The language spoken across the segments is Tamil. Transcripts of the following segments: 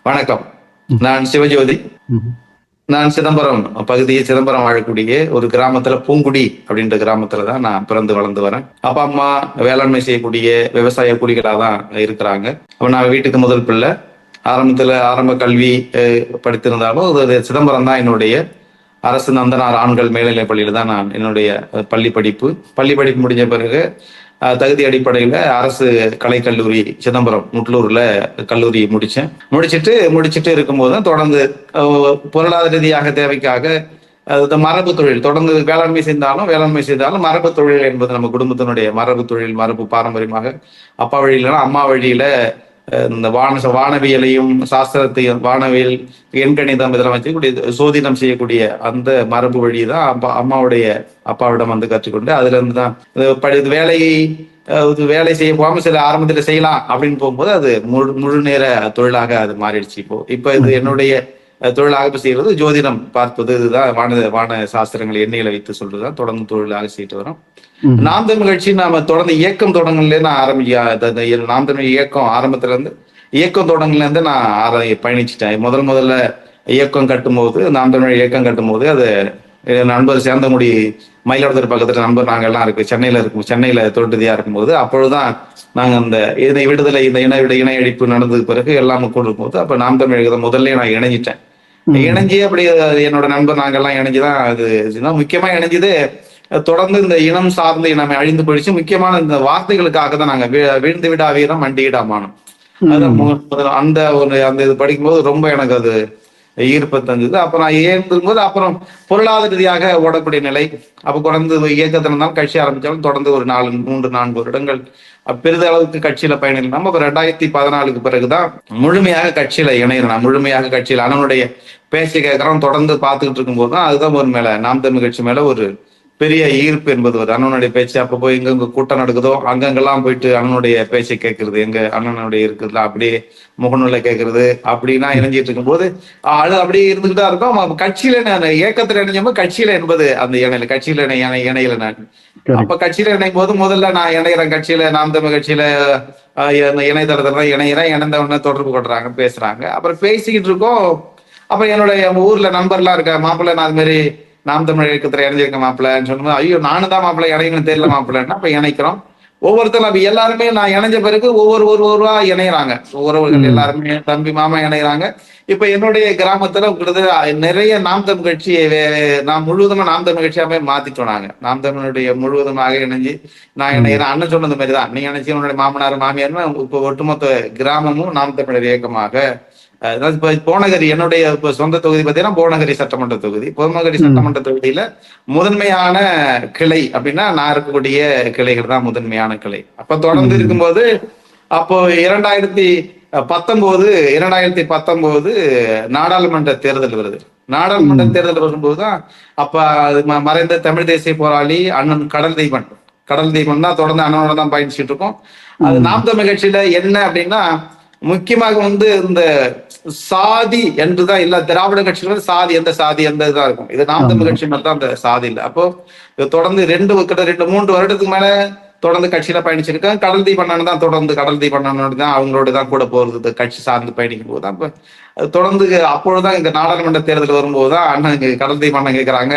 வணக்கம். நான் சிவஜோதி. ம்ஹ்ம். நான் சிதம்பரம் சிதம்பரம் வாழக்கூடிய ஒரு கிராமத்துல பூங்குடி அப்படின்ற கிராமத்துல தான் நான் பிறந்து வளர்ந்து வரேன். அப்பா அம்மா வேளாண்மை செய்யக்கூடிய விவசாய கூலிகளா தான் இருக்கிறாங்க. அப்ப நான் வீட்டுக்கு முதல் பிள்ளை. ஆரம்ப கல்வி படித்திருந்தாலும் அது சிதம்பரம் தான் என்னுடைய அரசு நந்தனார் ஆண்கள் மேல்நிலைப் பள்ளியில தான் நான் என்னுடைய பள்ளி படிப்பு முடிஞ்ச பிறகு தகுதி அடிப்படையில அரசு கலைக்கல்லூரி சிதம்பரம் முட்லூர்ல கல்லூரி முடிச்சிட்டு இருக்கும்போது தான் தொடர்ந்து பொருளாதார ரீதியாக தேவைக்காக மரபு தொழில் தொடர்ந்து வேளாண்மை செய்தாலும் மரபு தொழில் என்பது நம்ம குடும்பத்தினுடைய மரபு பாரம்பரியமாக அப்பா வழியிலனா அம்மா வழியில இந்த வானவியலையும் சாஸ்திரத்தையும் வானவியல் எண்கணிதம் இதெல்லாம் வச்சுக்கூடிய சோதிடம் செய்யக்கூடிய அந்த மரபு வழி தான் அப்பாவிடம் வந்து கற்றுக்கொண்டு அதுல இருந்து தான் வேலை செய்ய போகாம சில ஆரம்பத்துல செய்யலாம் அப்படின்னு போகும்போது அது முழு நேர தொழிலாக அது மாறிடுச்சு. இப்போ இது என்னுடைய தொழிலாக செய்யறது ஜோதிடம் பார்ப்பது, இதுதான் வான சாஸ்திரங்கள் எண்ணெயில வைத்து சொல்றதுதான் தொடர்ந்து தொழிலாக செய்துட்டு வரோம். நாம் தமிழ் கட்சி நாம தொடர்ந்து இயக்கம் தொடங்கல நான் நாம் தமிழ் இயக்கம் ஆரம்பத்துல இருந்து இயக்கம் தொடங்கல இருந்து நான் பயணிச்சுட்டேன். முதல்ல இயக்கம் கட்டும்போது நாம் தமிழ் இயக்கம் கட்டும்போது அது நண்பர் சேந்தங்குடி மயிலாடுதுறை பக்கத்துல நண்பர் நாங்க எல்லாம் இருக்கு சென்னையில தோட்டதியா இருக்கும்போது அப்பொழுதுதான் நாங்க அந்த விடுதலை இன அழிப்பு நடந்ததுக்கு பிறகு எல்லாம் கூடும் போது அப்ப நாம் தமிழ் முதல்ல நான் இணைஞ்சு அப்படி என்னோட நண்பர் நாங்கெல்லாம் இணைஞ்சுதான் அது முக்கியமா இணைஞ்சது. தொடர்ந்து இந்த இனம் சார்ந்த இனம் அழிந்து போயிடுச்சு. முக்கியமான இந்த வார்த்தைகளுக்காக தான் நாங்க வீழ்ந்து விடா வீரம் மண்டியிடாமானோம். அந்த இது படிக்கும்போது ரொம்ப எனக்கு அது ஈர்ப்பு தந்தது. அப்ப நான் ஏறும்போது அப்புறம் பொருளாதார ரீதியாக ஓடக்கூடிய நிலை. அப்ப தொடர்ந்து இயக்கத்துல இருந்தாலும் கட்சி ஆரம்பிச்சாலும் தொடர்ந்து ஒரு 3-4 வருடங்கள் பெரிதளவுக்கு கட்சியில பயணிகள். நம்ம 2014 பிறகுதான் முழுமையாக கட்சியில இணைகிறேன். முழுமையாக கட்சியில அண்ணனுடைய பேச்சு கேட்கறோம் தொடர்ந்து பார்த்துக்கிட்டு இருக்கும்போது தான் அதுதான் ஒரு மேல நாம் தமிழ் கட்சி மேல ஒரு பெரிய ஈர்ப்பு என்பது ஒரு அண்ணனுடைய பேச்சு. அப்ப போய் எங்க கூட்டம் நடக்குதோ அங்கெல்லாம் போயிட்டு அண்ணனுடைய பேச்சை கேட்கறது, எங்க அண்ணனுடைய இருக்குதுல அப்படியே முகநூல கேட்கறது அப்படின்னா இணைஞ்சிட்டு இருக்கும்போது அப்படியே இருந்துகிட்டு தான் இருக்கும். கட்சியில நான் இயக்கத்துல இணைஞ்சபோது கட்சியில என்பது அந்த கட்சியில இணையில நான் அப்ப கட்சியில இணையும் போது முதல்ல நான் இணைகிறேன் கட்சியில நாம் தமிழ் கட்சியில இணையதளத்துல இணைகிறேன். இணைந்த உடனே தொடர்பு கொள்றாங்க, பேசுறாங்க. அப்புறம் பேசிக்கிட்டு இருக்கோம். அப்புறம் என்னுடைய ஊர்ல நண்பர்லாம் இருக்க மாப்பிள்ளை நான் அது மாதிரி நாம் தமிழ் இயக்கத்துல இணைஞ்சிருக்க மாப்பிள்ளைன்னு சொல்லும்போது ஐயோ நானும் தான் மாப்பிள்ளை இணைக்கணும்னு தெரியல மாப்பிள்ளைன்னா அப்ப இணைக்கிறோம். ஒவ்வொருத்தரும் அப்ப எல்லாருமே நான் இணைஞ்ச பிறகு ஒவ்வொருவா இணைகிறாங்க. உறவுகள் எல்லாருமே தம்பி மாமா இணைகிறாங்க. இப்ப என்னுடைய கிராமத்துல கிட்டத்தட்ட நிறைய நாம் தமிழ் கட்சி நான் முழுவதுமா நாம் தமிழ் கட்சியாவே மாத்திட்டோம். நாங்க நாம் தமிழுடைய முழுவதுமாக இணைஞ்சு நான் இணைகிறேன். அண்ணன் சொன்னது மாதிரிதான் நீ இணைச்சி உன்னுடைய மாமனார் மாமியார்னு இப்ப ஒட்டுமொத்த கிராமமும் நாம் தமிழர் இயக்கமாக இப்ப புவனகிரி என்னுடைய சொந்த தொகுதி பார்த்தீங்கன்னா புவனகிரி சட்டமன்ற தொகுதி. புவனகிரி சட்டமன்ற தொகுதியில முதன்மையான கிளை அப்படின்னா நான் இருக்கக்கூடிய கிளைகள் தான் முதன்மையான கிளை. அப்ப தொடர்ந்து இருக்கும்போது அப்போ 2019 நாடாளுமன்ற தேர்தல் வருது. நாடாளுமன்ற தேர்தல் வரும்போதுதான் அப்ப மறைந்த தமிழ் தேசிய போராளி அண்ணன் கடல் தெய்வன் தான் தொடர்ந்து அண்ணனோட தான் பயணிச்சுட்டு இருக்கோம். அது நாம் தமிழ் கட்சியில என்ன அப்படின்னா முக்கியமாக இந்த சாதி என்றுதான் இல்ல. திராவிட கட்சிகள் சாதி எந்த இதா இருக்கும். இது நாம் தமிழ் கட்சி மட்டும் தான் அந்த சாதி இல்லை. அப்போ தொடர்ந்து 2-3 வருடத்துக்கு மேல தொடர்ந்து கட்சியில பயணிச்சிருக்கேன். கடல் தீபண்ணன் தான் தான் அவங்களோட தான் கூட போறது கட்சி சார்ந்து பயணிக்கும் போது அப்ப தொடர்ந்து அப்பொழுதுதான் இந்த நாடாளுமன்ற தேர்தல் வரும்போதுதான் அண்ணன் கடல் தீபண்ணன் கேட்கறாங்க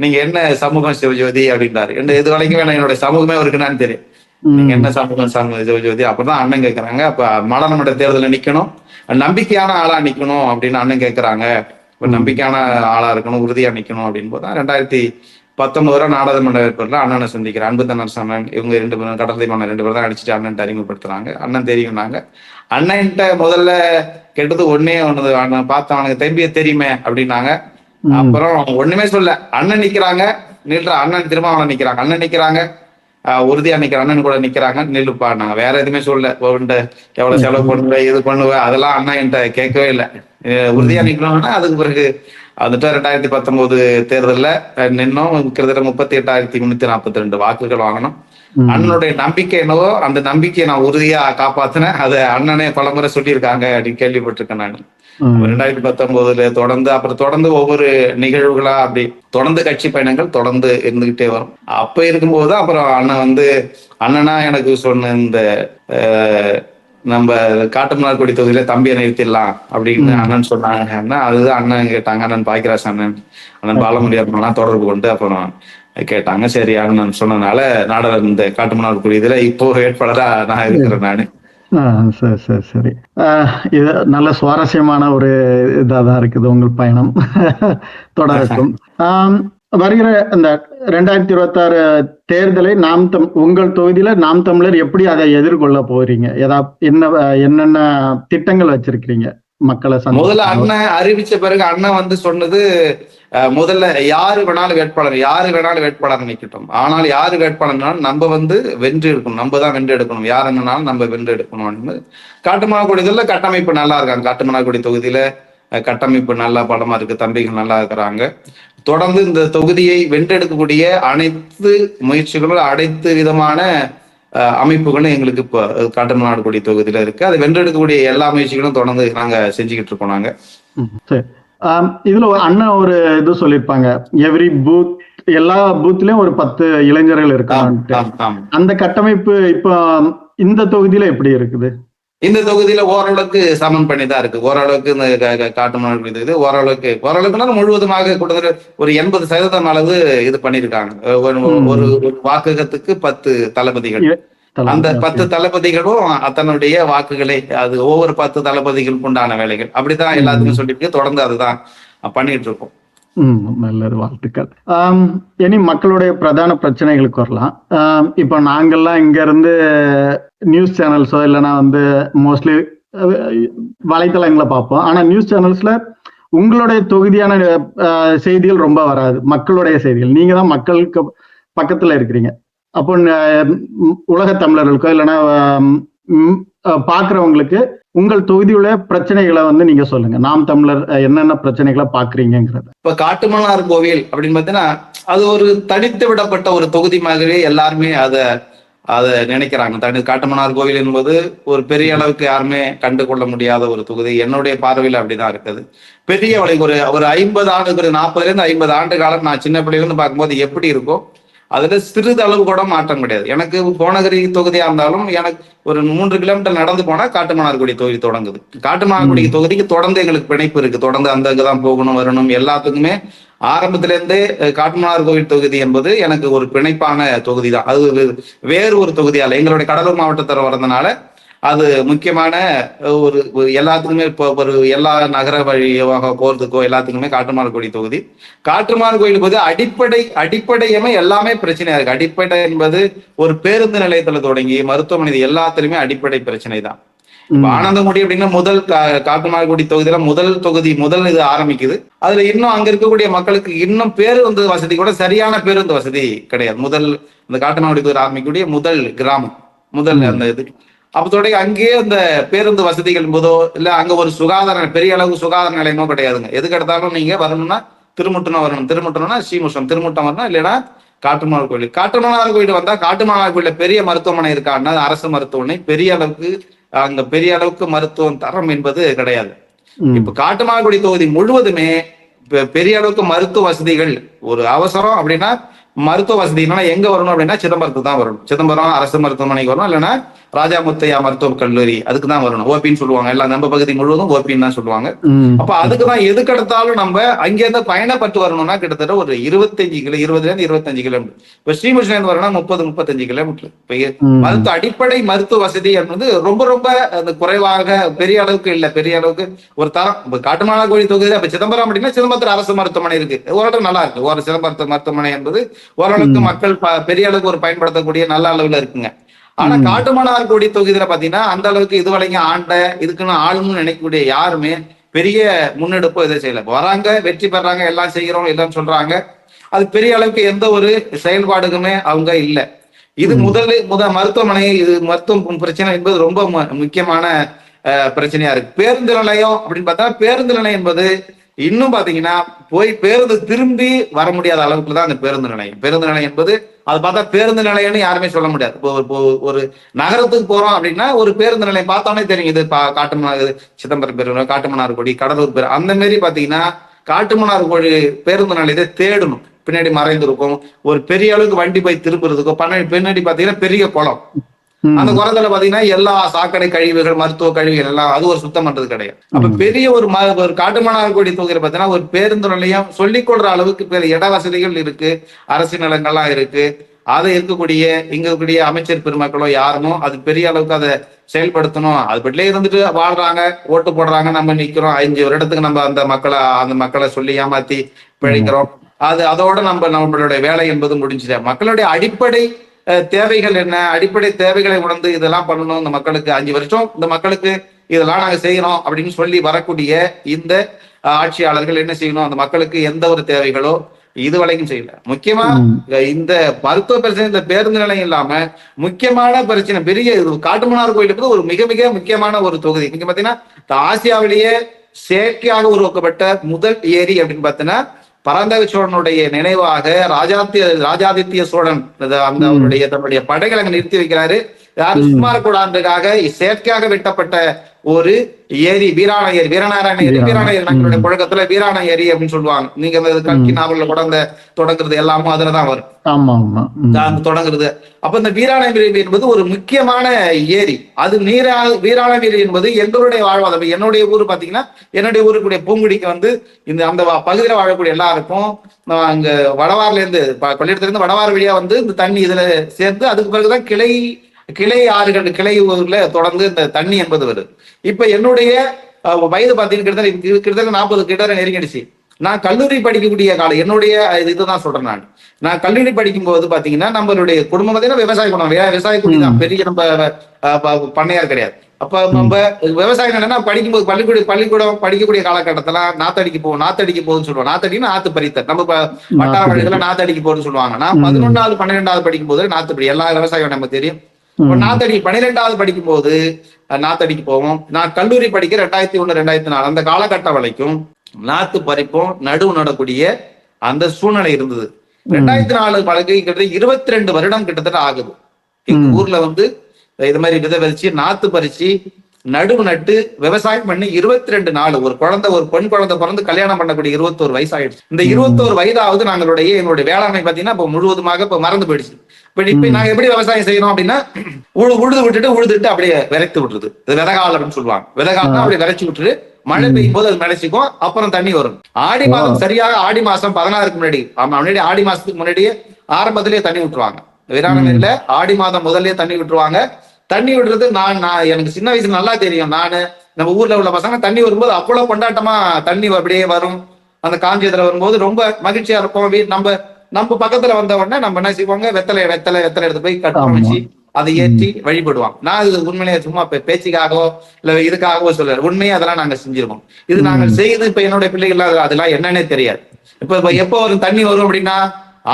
நீங்க என்ன சமூகம் சிவஜோதி அப்படின்றாரு. இது வரைக்கும் என்னுடைய சமூகமே இருக்குன்னு தெரியும். நீங்க என்ன சமூகம் சிவஜோதி அப்பதான் அண்ணன் கேட்கறாங்க. அப்ப நாடாளுமன்ற தேர்தலில் நிக்கணும், நம்பிக்கையான ஆளா நிக்கணும் அப்படின்னு அண்ணன் கேட்கறாங்க. இப்ப நம்பிக்கையான ஆளா இருக்கணும், உறுதியா நிக்கணும் அப்படின்னு போதான் 2019 நாடாளுமன்ற வேட்பாளர் அண்ணனை சந்திக்கிறேன். அன்புதனர் அண்ணன் இவங்க 2 பேரும் கடல் தெய்வம் 2 பேரும் தான் அடிச்சுட்டு அண்ணன் அறிமுகப்படுத்துறாங்க. அண்ணன் தெரியும்னாங்க. அண்ணன்ட்ட முதல்ல கேட்டது ஒண்ணு அண்ணன் பார்த்து அவனுக்கு தம்பியை தெரியுமே அப்படின்னாங்க. அப்புறம் ஒண்ணுமே சொல்ல அண்ணன் நிக்கிறாங்க அண்ணன் திரும்ப அவனை நிக்கிறாங்க அண்ணன் நிக்கிறாங்க உறுதியா நிக்கிற அண்ணன் கூட நிக்கிறாங்க நெல்லுப்பா. நாங்க வேற எதுவுமே சொல்ல எவ்வளவு செலவு பண்ணுவேன் இது பண்ணுவேன் அதெல்லாம் அண்ணன் என்கிட்ட கேட்கவே இல்லை. உறுதியா நிக்கணும்னா அதுக்கு பிறகு வந்துட்டு 2019 தேர்தல்ல நின்னோம். கிட்டத்தட்ட 38,342 வாக்குகள் வாங்கணும். அண்ணனுடைய நம்பிக்கை என்னவோ அந்த நம்பிக்கையை நான் உறுதியா காப்பாத்தினேன். அதை அண்ணனே பலமுறை சொல்லியிருக்காங்க அப்படின்னு கேள்விப்பட்டிருக்கேன் நான். 2019 தொடர்ந்து ஒவ்வொரு நிகழ்வுகளா அப்படி தொடர்ந்து கட்சி பயணங்கள் தொடர்ந்து இருந்துகிட்டே வரும். அப்ப இருக்கும்போது அப்புறம் அண்ணன் அண்ணனா எனக்கு சொன்ன இந்த நம்ம காட்டுமன்னார்குடி தொகுதியில தம்பியை நிறுத்திடலாம் அப்படின்னு அண்ணன் சொன்னாங்கன்னா, அதுதான் அண்ணன் கேட்டாங்க. அண்ணன் பாக்கியராஜ் அண்ணன் பாலமுடியார் தொடர்பு கொண்டு அப்புறம் கேட்டாங்க. சரி அண்ணன் சொன்னதுனால இந்த காட்டுமன்னார்குடி இதுல இப்போ வேட்பாளரா நான் இருக்கிறேன் நானு. சரி சரி சரி. இது நல்ல சுவாரஸ்யமான ஒரு இதாக தான் இருக்குது உங்கள் பயணம். தொடரட்டும். வருகிற இந்த 2026 தேர்தலை உங்கள் தொகுதியில நாம் தமிழர் எப்படி அதை எதிர்கொள்ள போறீங்க? என்னென்ன திட்டங்கள் வச்சிருக்கீங்க மக்களை? முதல்ல அண்ணன் அறிவிச்ச பிறகு அண்ணன் சொன்னது, முதல்ல யாரு வேணாலும் வேட்பாளர் நிக்கட்டும், ஆனால் யாரு வேட்பாளர்னாலும் நம்ம வென்று எடுக்கணும், நம்ம தான் வென்று எடுக்கணும், யார் என்னன்னாலும் நம்ம வென்று எடுக்கணும். காட்டுமன்னார்குடி தொகுதியில கட்டமைப்பு நல்லா இருக்காங்க. காட்டுமன்னார்குடி தொகுதியில கட்டமைப்பு நல்லா பலமா இருக்கு, தம்பிகள் நல்லா இருக்கிறாங்க. தொடர்ந்து இந்த தொகுதியை வென்றெடுக்கக்கூடிய அனைத்து முயற்சிகளும் அனைத்து விதமான அமைப்புகளும் எங்களுக்கு இப்போ காட்டுமன்னார்குடி தொகுதியில இருக்கு. அதை வென்றெடுக்கக்கூடிய எல்லா முயற்சிகளும் தொடர்ந்து நாங்க செஞ்சுக்கிட்டு இருக்கோம். நாங்க இதுல அண்ணன் ஒரு இது சொல்லியிருப்பாங்க, எவ்ரி பூத், எல்லா பூத்லயும் ஒரு 10 இளைஞர்கள் இருக்காங்க. அந்த கட்டமைப்பு இப்போ இந்த தொகுதியில எப்படி இருக்குது? இந்த தொகுதியில ஓரளவுக்கு சமன் பண்ணி தான் இருக்கு. ஓரளவுக்கு இந்த காட்டுமன்னார்குடி தொகுதி ஓரளவுக்குனா முழுவதுமாக கூட்டத்தட்ட ஒரு 80% அளவு இது பண்ணிருக்காங்க. ஒரு வாக்குகத்துக்கு 10 தளபதிகள். அந்த 10 தளபதிகளும் தன்னுடைய வாக்குகளை, அது ஒவ்வொரு 10 தளபதிகளுக்கு உண்டான வேலைகள் அப்படித்தான் எல்லாத்துக்கும் சொல்லிட்டு தொடர்ந்து அதுதான் பண்ணிட்டு இருக்கோம். நல்லது, வாழ்த்துக்கள். இனி மக்களுடைய பிரதான பிரச்சனைகளுக்கு வரலாம். இப்ப நாங்கெல்லாம் இங்க இருந்து நியூஸ் சேனல்ஸோ இல்லைன்னா மோஸ்ட்லி வலைத்தளங்களை பார்ப்போம். ஆனா நியூஸ் சேனல்ஸ்ல உங்களுடைய தொகுதியான செய்திகள் ரொம்ப வராது, மக்களுடைய செய்திகள். நீங்க தான் மக்களுக்கு பக்கத்துல இருக்கிறீங்க. அப்போ உலக தமிழர்களுக்கோ இல்லைன்னா பாக்குறவங்களுக்கு உங்கள் தொகுதியுள்ள பிரச்சனைகளை நீங்க சொல்லுங்க. நாம் தமிழர் என்னென்ன பிரச்சனைகளை பாக்குறீங்கிறத. இப்ப காட்டுமன்னார் கோவில் அப்படின்னு பாத்தீங்கன்னா, அது ஒரு தனித்து விடப்பட்ட ஒரு தொகுதி மாதிரி எல்லாருமே அதை நினைக்கிறாங்க. காட்டுமன்னார் கோவில் என்பது ஒரு பெரிய அளவுக்கு யாருமே கண்டு கொள்ள முடியாத ஒரு தொகுதி. என்னுடைய பார்வையில் அப்படிதான் இருக்குது. பெரிய ஒரு 50 ஆண்டுக்கு 40 50 ஆண்டு காலம் நான் சின்ன பிள்ளையில பார்க்கும்போது எப்படி இருக்கும், அதுல சிறிதளவு கூட மாற்றம் கிடையாது. எனக்கு கோணகிரி தொகுதியா இருந்தாலும் எனக்கு ஒரு 3 கிலோமீட்டர் நடந்து போனா காட்டுமன்னார்குடி தொகுதி தொடங்குது. காட்டுமன்னார்குடி தொகுதிக்கு தொடர்ந்து எங்களுக்கு பிணைப்பு இருக்கு. தொடர்ந்து அங்கதான் போகணும் வரணும் எல்லாத்துக்குமே. ஆரம்பத்துல இருந்தே காட்டுமன்னார் கோவில் தொகுதி என்பது எனக்கு ஒரு பிணைப்பான தொகுதி தான். அது வேறு ஒரு தொகுதியால எங்களுடைய கடலூர் மாவட்டத்தில் வரதுனால அது முக்கியமான ஒரு எல்லாத்துக்குமே இப்போ ஒரு எல்லா நகர வழியாக போறதுக்கோ எல்லாத்துக்குமே காட்டுமன்னார்குடி தொகுதி. காட்டுமன்னார்கோவில் போது அடிப்படையுமே எல்லாமே பிரச்சனையா இருக்கு. அடிப்படை என்பது ஒரு பேருந்து நிலையத்துல தொடங்கி மருத்துவமனை எல்லாத்துலயுமே அடிப்படை பிரச்சனை தான். இப்ப ஆனந்தங்குடி அப்படின்னா முதல் காட்டுமன்னார்குடி தொகுதியில முதல் இது ஆரம்பிக்குது. அதுல இன்னும் அங்க இருக்கக்கூடிய மக்களுக்கு இன்னும் பேருந்து வசதி கூட சரியான பேருந்து வசதி கிடையாது. இந்த காட்டுமன்னார்குடி தொகுதி ஆரம்பிக்கக்கூடிய முதல் கிராமம் அந்த இது அப்ப தொடங்கி அங்கேயே அந்த பேருந்து வசதிகள் போதோ இல்ல அங்க ஒரு பெரிய அளவு சுகாதார நிலையமோ கிடையாதுங்க. எதுக்கு எடுத்தாலும் நீங்க வரணும்னா திருமுட்டணும் வரணும், திருமுட்டணும்னா ஸ்ரீமுஷ்டம், திருமுட்டம் வரணும், இல்லைன்னா காட்டுமன்னார் கோயில் வந்தா காட்டுமன்னார் கோயில பெரிய மருத்துவமனை இருக்கான்னா அரசு மருத்துவமனை பெரிய அளவுக்கு மருத்துவம் தரம் என்பது கிடையாது. இப்ப காட்டுமன்னார்குடி தொகுதி முழுவதுமே பெரிய அளவுக்கு மருத்துவ வசதிகள், ஒரு அவசரம் அப்படின்னா மருத்துவ வசதி எங்க வரணும் அப்படின்னா சிதம்பரத்துக்கு தான் வரணும். சிதம்பரம் அரசு மருத்துவமனைக்கு வரணும், இல்லைன்னா ராஜா முத்தையா மருத்துவக் கல்லூரி அதுக்கு தான் வரணும். ஓபின்னு சொல்லுவாங்க. எல்லாம் நம்ம பகுதி முழுவதும் ஓபின்னு தான் சொல்லுவாங்க. அப்ப அதுக்குதான் எதுக்கு எடுத்தாலும் நம்ம அங்கிருந்து பயணப்பட்டு வரணும்னா கிட்டத்தட்ட ஒரு 20-25 கிலோமீட்டர். இப்ப ஸ்ரீமுஷ்ணன் வரணும் 30-35 கிலோமீட்டர். இப்ப அடிப்படை மருத்துவ வசதி என்பது ரொம்ப ரொம்ப குறைவாக, பெரிய அளவுக்கு இல்ல. பெரிய அளவுக்கு ஒரு தரம். இப்ப காட்டுமன்னார்குடி தொகுதியில இப்ப சிதம்பரம் அப்படின்னா சிதம்பரத்தில் அரசு மருத்துவமனை இருக்கு, ஓரளவுக்கு நல்லா இருக்கு. ஒரு சிதம்பரத்து மருத்துவமனை என்பது ஓரளவுக்கு மக்கள் பெரிய அளவுக்கு ஒரு பயன்படுத்தக்கூடிய நல்ல அளவுல இருக்குங்க. ஆனா காட்டுமன்னார்குடி தொகுதியில பாத்தீங்கன்னா அந்த அளவுக்கு இதுவரைக்கும் இதுக்குன்னு ஆளுன்னு நினைக்கக்கூடிய யாருமே பெரிய முன்னெடுப்போ இதை செய்யல. வராங்க, வெற்றி பெறாங்க, எல்லாம் செய்யறோம் எல்லாம் சொல்றாங்க. அது பெரிய அளவுக்கு எந்த ஒரு செயல்பாடுக்குமே அவங்க இல்லை. இது மருத்துவமனை, இது மருத்துவ பிரச்சனை என்பது ரொம்ப முக்கியமான பிரச்சனையா இருக்கு. பேருந்து நிலையம் அப்படின்னு பார்த்தா பேருந்து நிலையம் என்பது இன்னும் பாத்தீங்கன்னா போய் பேருந்து திரும்பி வர முடியாத அளவுக்கு தான் அந்த பேருந்து நிலையம் என்பது. அது பார்த்தா பேருந்து நிலையம்னு யாருமே சொல்ல முடியாது. இப்போ ஒரு நகரத்துக்கு போறோம் அப்படின்னா ஒரு பேருந்து நிலையம் பார்த்தோன்னே தெரியும் இது சிதம்பரம் பேருந்து, காட்டுமன்னார்குடி, கடலூர் பேருந்து. அந்த மாதிரி பாத்தீங்கன்னா காட்டுமன்னார்குடி பேருந்து நிலையத்தை தேடணும், பின்னாடி மறைந்திருக்கும். ஒரு பெரிய அளவுக்கு வண்டி போய் திரும்புறதுக்கோ பின்னாடி பாத்தீங்கன்னா பெரிய குளம், அந்த குளத்துல பாத்தீங்கன்னா எல்லா சாக்கடை கழிவுகள், மருத்துவ கழிவுகள் எல்லாம் அது ஒரு சுத்தம் பண்றது கிடையாது. அப்ப பெரிய ஒரு காட்டுமன்னார்கோடி தொகுதியில பாத்தீங்கன்னா ஒரு பேருந்து நிலையம் சொல்லிக் கொள்ற அளவுக்கு பெரிய இட வசதிகள் இருக்கு, அரசு நிலங்கள்லாம் இருக்கு. அதை இருக்கக்கூடிய இங்க இருக்கக்கூடிய அமைச்சர் பெருமக்களோ யாருமோ அது பெரிய அளவுக்கு அதை செயல்படுத்தணும். அது பட்டிலே இருந்துட்டு வாழ்றாங்க, ஓட்டு போடுறாங்க, நம்ம நிக்கிறோம் 5 வருடத்துக்கு நம்ம அந்த மக்களை சொல்லி ஏமாத்தி பிழைக்கிறோம். அதோட நம்மளுடைய வேலை என்பது முடிஞ்சுது. மக்களுடைய அடிப்படை தேவைகள் என்ன, அடிப்படை தேவைகளை உணர்ந்து இதெல்லாம் பண்ணணும், இந்த மக்களுக்கு 5 வருஷம் இந்த மக்களுக்கு இதெல்லாம் நாங்க செய்யறோம் அப்படின்னு சொல்லி வரக்கூடிய இந்த ஆட்சியாளர்கள் என்ன செய்யணும், அந்த மக்களுக்கு எந்த ஒரு தேவைகளோ இது வரைக்கும் செய்யல. முக்கியமா இந்த மருத்துவ பிரச்சனை, இந்த பேருந்து நிலையம் இல்லாம முக்கியமான பிரச்சனை பெரிய காட்டுமன்னார் கோயிலுக்கு ஒரு மிக மிக முக்கியமான ஒரு தொகுதி. இங்க பாத்தீங்கன்னா ஆசியாவிலேயே செயற்கையாக உருவாக்கப்பட்ட முதல் ஏரி அப்படின்னு பாத்தீங்கன்னா பராந்தக சோழனுடைய நினைவாக ராஜாதித்ய சோழன் அந்த அவருடைய தன்னுடைய படைகளை அங்க நிறுத்தி வைக்கிறாரு. யாரு சுமார கூடாண்டுக்காக செயற்கையாக வெட்டப்பட்ட ஒரு ஏரி வீராண ஏரி, வீரநாராயண ஏரி. வீராண ஏரி நம்மளுடைய புழக்கத்துல வீராண ஏரி அப்படின்னு சொல்லுவாங்க. நீங்க கல்கி நாவல்ல கூட அந்த தொடங்குறது எல்லாமும் அதுலதான் வரும் தொடங்குறது. அப்ப இந்த வீராண ஏரி என்பது ஒரு முக்கியமான ஏரி. அது வீராண ஏரி என்பது எங்களுடைய வாழ்வாதாரம். என்னுடைய ஊர் பாத்தீங்கன்னா, என்னுடைய ஊருக்குடைய பூங்குடிக்கு இந்த அந்த பகுதியில வாழக்கூடிய எல்லாருக்கும் அங்க வடவாறுல இருந்து கொள்ளிடத்துல இருந்து வடவாறு வழியா இந்த தண்ணி இதுல சேர்ந்து அதுக்கு பிறகுதான் கிளை ஆறுகள், கிளை ஊர்ல தொடர்ந்து இந்த தண்ணி என்பது வருது. இப்ப என்னுடைய வயது பாத்தீங்கன்னா கிட்டத்தட்ட 40 கிட்ட நெருங்கிடுச்சு. நான் கல்லூரி படிக்கக்கூடிய காலம் என்னுடைய இதுதான் சொல்றேன். நான் கல்லூரி படிக்கும் போது பாத்தீங்கன்னா நம்மளுடைய குடும்பம் பாத்தீங்கன்னா விவசாய குடும்பம், விவசாய குடி தான், பெரிய நம்ம பண்ணையார் கிடையாது. அப்ப நம்ம விவசாயம் என்னன்னா படிக்கும்போது பள்ளிக்கூடம் படிக்கக்கூடிய காலகட்டத்துல நாத்தடிக்கு போகுதுன்னு சொல்லுவாங்க. நாத்தடினா நாத்து பறித்த நம்ம வட்டார வழிகளை நாத்தடிக்கு போகுதுன்னு சொல்லுவாங்க. நான் 11வது 12வது படிக்கும் போது நாத்துப்படி எல்லா விவசாயம் நமக்கு தெரியும். நாத்தடி 12வது படிக்கும் போது நாத்தடிக்கு போவோம். நான் கல்லூரி படிக்க 2001 2004 அந்த காலகட்டம் வரைக்கும் நாத்து பறிப்போம், நடுவு நடக்கூடிய அந்த சூழ்நிலை இருந்தது. 2004 பழகி கிட்டத்தட்ட 22 வருடம் கிட்டத்தட்ட ஆகுது. எங்க ஊர்ல இது மாதிரி விதை விதைச்சு நாத்து பறிச்சு நடுவு நட்டு விவசாயம் பண்ணி 22 நாள் ஒரு பெண் குழந்தை பிறந்து கல்யாணம் பண்ணக்கூடிய 21 வயசு ஆயிடுச்சு. இந்த 21 வயதாவது எங்களுடைய வேளாண்மை பாத்தீங்கன்னா இப்ப முழுவதுமாக இப்ப மறந்து போயிடுச்சு. இப்ப நாங்க எப்படி விவசாயம் செய்யறோம் அப்படின்னா உழுதுட்டு அப்படியே விதைத்து விட்டுருது. இது விதகால் அப்படின்னு சொல்லுவாங்க. விதகால்னா அப்படியே விதைச்சு விட்டுட்டு மழை பெய்யும் போது அது நினைச்சுக்கும், அப்புறம் தண்ணி வரும். ஆடி மாதம் சரியாக ஆடி மாசம் 16க்கு முன்னாடி ஆடி மாசத்துக்கு முன்னாடியே ஆரம்பத்திலேயே தண்ணி விட்டுருவாங்க. வீராண ஆடி மாதம் முதல்லயே தண்ணி விட்டுருவாங்க. தண்ணி விடுறது எனக்கு சின்ன வயசுல நல்லா தெரியும். நம்ம ஊர்ல உள்ள பசங்க தண்ணி வரும்போது அவ்வளவு கொண்டாட்டமா தண்ணி அப்படியே வரும். அந்த காஞ்சியத்துல வரும்போது ரொம்ப மகிழ்ச்சியா இருக்கும். நம்ம பக்கத்துல வந்த உடனே நம்ம என்ன செய்வாங்க, வெத்தலை எடுத்து போய் கட்டம் வச்சு அதை ஏற்றி வழிபடுவாங்க. நான் இது உண்மையிலேயே சும்மா பேச்சுக்காகவோ இல்ல இதுக்காகவோ சொல்ல, உண்மையே அதெல்லாம் நாங்க செஞ்சிருக்கோம். இது நாங்கள் செய்து இப்ப என்னுடைய பிள்ளைகள் அதெல்லாம் என்னன்னே தெரியாது. இப்ப எப்போ வரும் தண்ணி வரும் அப்படின்னா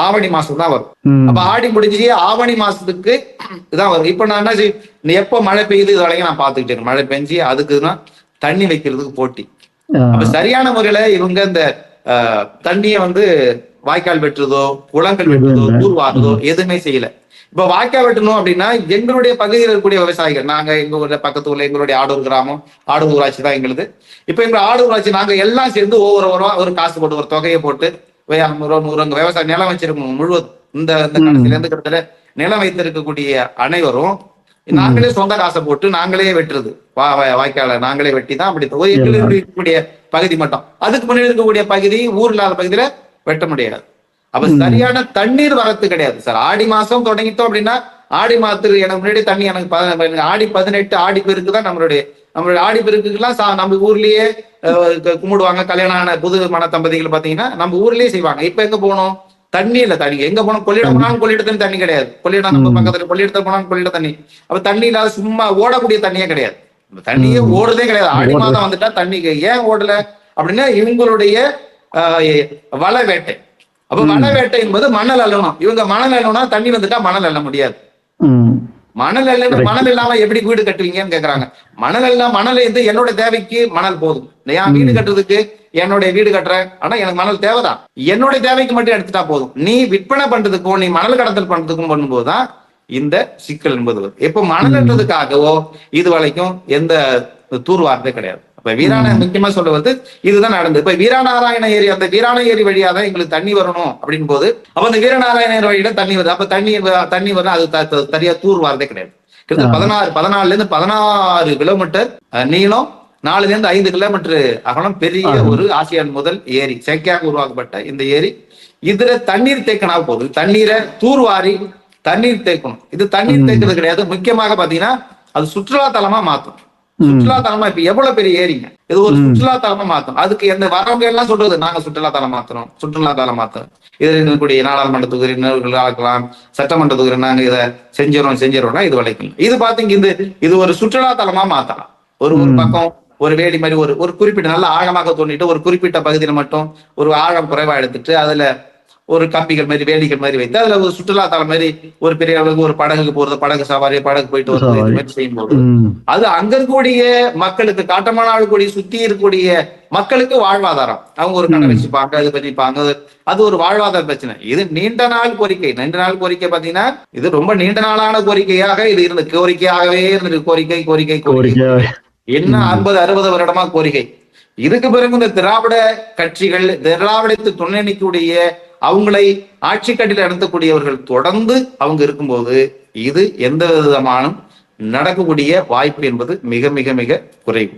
ஆவணி மாசம் தான் வரும். அப்ப ஆடி முடிஞ்சு ஆவணி மாசத்துக்கு இதான் வரும். இப்ப நான் என்ன செய்ய, எப்போ மழை பெய்யுது இது வரைக்கும் நான் பாத்துக்கிட்டே இருக்கேன். மழை பெஞ்சு அதுக்குதான் தண்ணி வைக்கிறதுக்கு போட்டி. அப்ப சரியான முறையில இவங்க இந்த தண்ணிய வாய்க்கால் வெட்டுறதோ குளங்கள் வெட்டுறதோ தூர்வாடுறதோ எதுவுமே செய்யல. இப்ப வாய்க்கால் வெட்டணும் அப்படின்னா எங்களுடைய பகுதியில் இருக்கக்கூடிய விவசாயிகள், நாங்க எங்க ஊர்ல பக்கத்து ஊர்ல எங்களுடைய ஆடூர் கிராமம், ஆடூர் ஊராட்சி தான் எங்களுது. இப்ப எங்க ஆடூர் ஊராட்சி நாங்க எல்லாம் சேர்ந்து ஒவ்வொரு ஒரு காசு போட்டு ஒரு தொகையை போட்டு விவசாய நிலம் வச்சிருக்கோம் முழுவதும். இந்த காலத்துல இருந்து கிட்டத்தட்ட நிலம் வைத்திருக்கக்கூடிய அனைவரும் நாங்களே சொந்த காசை போட்டு நாங்களே வெட்டுறது. வாய்க்கால நாங்களே வெட்டி தான் அப்படி இருக்கக்கூடிய பகுதி மட்டும். அதுக்கு முன்னாடி இருக்கக்கூடிய பகுதி ஊர் இல்லாத பகுதியில வெட்ட முடியாது. அப்ப சரியான தண்ணீர் வரத்து கிடையாது சார். ஆடி மாசம் தொடங்கிட்டோம் அப்படின்னா ஆடி மாதத்துக்கு எனக்கு முன்னாடி தண்ணி எனக்கு ஆடி 18 ஆடி பெருக்கு தான் நம்மளுடைய ஆடி பெருக்குலாம் நம்ம ஊர்லயே கும்பிடுவாங்க. கல்யாணம் ஆன புது மன தம்பதிகள் பாத்தீங்கன்னா நம்ம ஊர்லயே செய்வாங்க. இப்ப எங்க போனோம், தண்ணி இல்ல. தண்ணி எங்க போனோம், கொள்ளிடம் போனாலும் கொள்ளிடத்துல தண்ணி கிடையாது. கொள்ளிடம் நம்ம பக்கத்துல கொள்ளிடத்துல போனாலும் கொள்ளிட தண்ணி. அப்ப தண்ணி இல்லாத சும்மா ஓடக்கூடிய தண்ணியே கிடையாது. தண்ணியே ஓடுதே கிடையாது. ஆடி மாதம் வந்துட்டா தண்ணிக்கு ஏன் ஓடல அப்படின்னா இவங்களுடைய வலை வேட்டை. அப்ப வலை வேட்டை என்பது மணல் அள்ளணும். இவங்க மணல் அள்ளணும்னா தண்ணி வந்துட்டா மணல் அள்ள முடியாது. மணல் இல்லாம எப்படி வீடு கட்டுவீங்கன்னு கேக்குறாங்க. மணல் என்னோட தேவைக்கு மணல் போதும். என் வீடு கட்டுறதுக்கு என்னுடைய வீடு கட்டுறேன், ஆனா எனக்கு மணல் தேவைதான். என்னுடைய தேவைக்கு மட்டும் எடுத்துட்டா போதும். நீ விற்பனை பண்றதுக்கும் நீ மணல் கடத்தல் பண்றதுக்கும் பண்ணும்போதுதான் இந்த சிக்கல் என்பது வரும். இப்ப மணல்ன்றதுக்காகவோ இது வரைக்கும் எந்த தூர்வார்த்தை கிடையாது. இப்ப வீராண முக்கியமா சொல்லுவது இதுதான் நடந்தது. இப்ப வீரநாராயண ஏரி, அந்த வீராண ஏரி வழியா தான் எங்களுக்கு தண்ணி வரணும் அப்படின்னு போது அப்ப அந்த வீரநாராயண ஏரி வழியில தண்ணி வருது. அப்ப தண்ணி வரும், அது சரியா தூர்வார்த்தே கிடையாது. கிட்டத்தட்ட 14 கிலோமீட்டர் நீளம், 4 to 5 கிலோமீட்டர் அகலம், பெரிய ஒரு ஆசியான் முதல் ஏரி, செயற்கையாக உருவாக்கப்பட்ட இந்த ஏரி. இதுல தண்ணீர் தேக்கினா போகுது, தண்ணீரை தூர்வாரி தண்ணீர் தேக்கணும். இது தண்ணீர் தேக்கிறது கிடையாது, முக்கியமாக பாத்தீங்கன்னா அது சுற்றுலா தலமா மாத்தும். சுற்றுலா தலமா இப்ப எவ்வளவு பெரிய ஏரிங்க, இது ஒரு சுற்றுலா தலமா மாத்தும். அதுக்கு எந்த வரவங்க எல்லாம் சொல்றது நாங்க சுற்றுலா தலம் மாத்துறோம், சுற்றுலா தலம் மாத்துறோம். இதுல இருக்கக்கூடிய நாடாளுமன்ற தொகுதியினர்களா இருக்கலாம், சட்டமன்ற தொகுதி நாங்க இதை செஞ்சிடறோம்னா இது வளைக்கும். இது பாத்தீங்க இது ஒரு சுற்றுலா தலமா மாத்தலாம். ஒரு பக்கம் ஒரு வேலி மாதிரி ஒரு குறிப்பிட்ட நல்ல ஆழமாக தோண்டிட்டு ஒரு குறிப்பிட்ட பகுதியில மட்டும் ஒரு ஆழம் குறைவா எடுத்துட்டு அதுல ஒரு கம்பிகள் மாதிரி வேலிகள் மாதிரி வைத்து அதுல ஒரு சுற்றுலா தலம் மாதிரி ஒரு பெரிய அளவுக்கு ஒரு படகுக்கு போறது, படகு சவாரி, படகு போயிட்டு வருது, இது மாதிரி செய்யும் போது அது அங்க இருக்கக்கூடிய மக்களுக்கு, காட்டமான கூடிய சுத்தி இருக்கக்கூடிய மக்களுக்கு வாழ்வாதாரம். அவங்க ஒரு கடை வச்சுப்பாங்க, அது பண்ணிப்பாங்க, அது ஒரு வாழ்வாதார பிரச்சனை. இது நீண்ட நாள் கோரிக்கை. பாத்தீங்கன்னா இது ரொம்ப நீண்ட நாளான கோரிக்கையாக இது இருந்த கோரிக்கையாகவே இருந்திருக்கு. கோரிக்கை என்ன 50-60 வருடமா கோரிக்கை. இதுக்கு பிறகு இந்த திராவிட கட்சிகள், திராவிடத்து துணை நிற்கக்கூடிய அவங்களை ஆட்சி கட்டில நடத்தக்கூடியவர்கள் தொடர்ந்து அவங்க இருக்கும்போது இது எந்த விதமான நடக்கக்கூடிய வாய்ப்பு என்பது மிக மிக மிக குறைவு.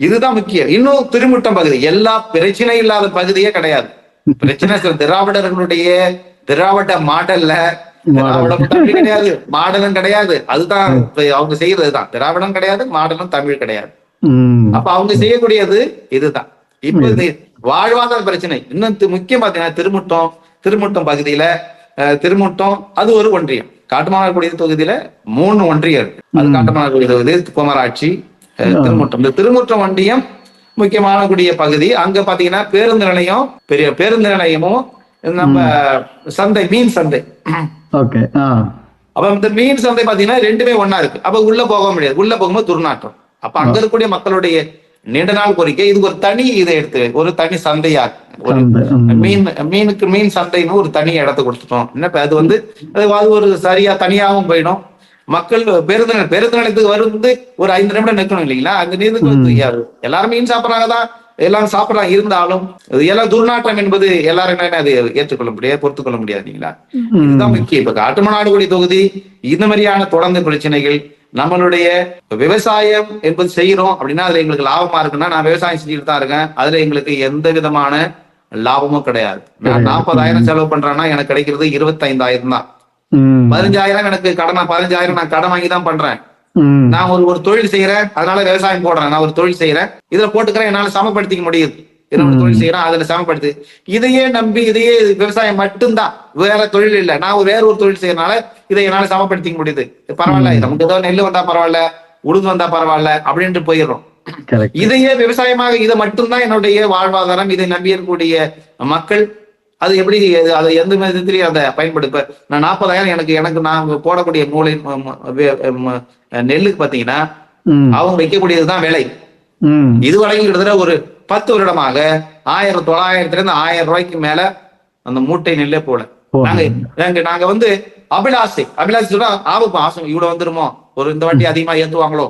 இதுதான் முக்கியம். இன்னும் திருமுட்டம் பகுதி எல்லா பிரச்சனை இல்லாத பகுதியே கிடையாது. பிரச்சனை திராவிடர்களுடைய திராவிட மாடல்ல தமிழ் கிடையாது, மாடலும் கிடையாது. அதுதான் அவங்க செய்யறதுதான். திராவிடம் கிடையாது, மாடலும் தமிழ் கிடையாது. அப்ப அவங்க செய்யக்கூடியது இதுதான். இப்ப இது வாழ்வாதார பிரச்சனை. இன்னும் முக்கியம் பாத்தீங்கன்னா திருமுட்டம் பகுதியில திருமுட்டம் அது ஒரு ஒன்றியம். காட்டுமன்னார்குடி தொகுதியில 3 ஒன்றியம் இருக்கு. அது காட்டுமன்னார்குடி தொகுதி, குமராட்சி, திருமுட்டம். இந்த திருமுட்டம் ஒன்றியம் முக்கியமான கூடிய பகுதி. அங்க பாத்தீங்கன்னா பேருந்து நிலையம், பெரிய பேருந்து நிலையமும் நம்ம சந்தை, மீன் சந்தை. அப்ப இந்த மீன் சந்தை பாத்தீங்கன்னா ரெண்டுமே ஒன்னா இருக்கு. அப்ப உள்ள போக முடியாது, உள்ள போகும்போது துர்நாற்றம். அப்ப அங்க இருக்கக்கூடிய மக்களுடைய நீண்ட நாள் கோரிக்கை இது ஒரு தனி இதை எடுத்து ஒரு தனி சந்தையா ஒரு மீன் சந்தைன்னு ஒரு தனி இடத்தை கொடுத்துட்டோம். அது ஒரு சரியா தனியாகவும் போயிடும். மக்கள் பேருந்து நிலையத்துக்கு வந்து ஒரு 5 நிமிடம் நிற்கணும் இல்லைங்களா? அந்த நீருக்கு எல்லாரும் மீன் சாப்பிட்றாங்கதான், எல்லாரும் சாப்பிடலாம். இருந்தாலும் எல்லாம் துர்நாற்றம் என்பது எல்லாரும் அது ஏற்றுக்கொள்ள முடியாது, பொறுத்துக்கொள்ள முடியாது இல்லைங்களா? இதுதான் முக்கியம். இப்ப காட்டுமன்னார்குடி தொகுதி இந்த மாதிரியான தொடர்ந்து பிரச்சனைகள், நம்மளுடைய விவசாயம் என்பது செய்யறோம் அப்படின்னா அதுல எங்களுக்கு லாபமா இருக்குன்னா நான் விவசாயம் செஞ்சுட்டு தான் இருக்கேன். அதுல எங்களுக்கு எந்த விதமான லாபமும் கிடையாது. நான் 40,000 செலவு பண்றேன்னா எனக்கு கிடைக்கிறது 25,000 தான். 15,000 எனக்கு கடனா, 15,000 நான் கடன் வாங்கி தான் பண்றேன். நான் ஒரு தொழில் செய்யறேன், அதனால விவசாயம் போடுறேன். நான் ஒரு தொழில் செய்யறேன், இதுல போட்டுக்கிறேன், என்னால சமப்படுத்திக்க முடியுது. தொழில் செய்யறேன், அதுல சமப்படுத்து. இதையே நம்பி இதையே விவசாயம் மட்டும்தான், வேற தொழில் இல்லை. நான் வேற ஒரு தொழில் செய்யறதுனால இதை என்னால சமப்படுத்திக்க முடியுது. பரவாயில்ல, நமக்கு ஏதோ நெல் வந்தா பரவாயில்ல, உளுந்து வந்தா பரவாயில்ல அப்படின்ட்டு போயிடுறோம். இதையே விவசாயமாக இதை மட்டும்தான் என்னுடைய வாழ்வாதாரம். இதை நம்பி இருக்கக்கூடிய மக்கள் அது எப்படி, அதை எந்த விதத்திலையும் அதை பயன்படுத்த. நான் 40,000 எனக்கு நான் போடக்கூடிய மூளை நெல்லுக்கு பாத்தீங்கன்னா அவங்க வைக்கக்கூடியதுதான் விலை. இது வரைக்கும் கிட்டத்தட்ட ஒரு 10 வருடமாக 1,900 to 1,000 ரூபாய்க்கு மேல அந்த மூட்டை நெல்லே போல. நாங்க அபிலாஷை சொன்னா ஆசம் இவ்வளவு வந்துருமோ, ஒரு இந்த வாட்டி அதிகமா ஏத்துவாங்களோ,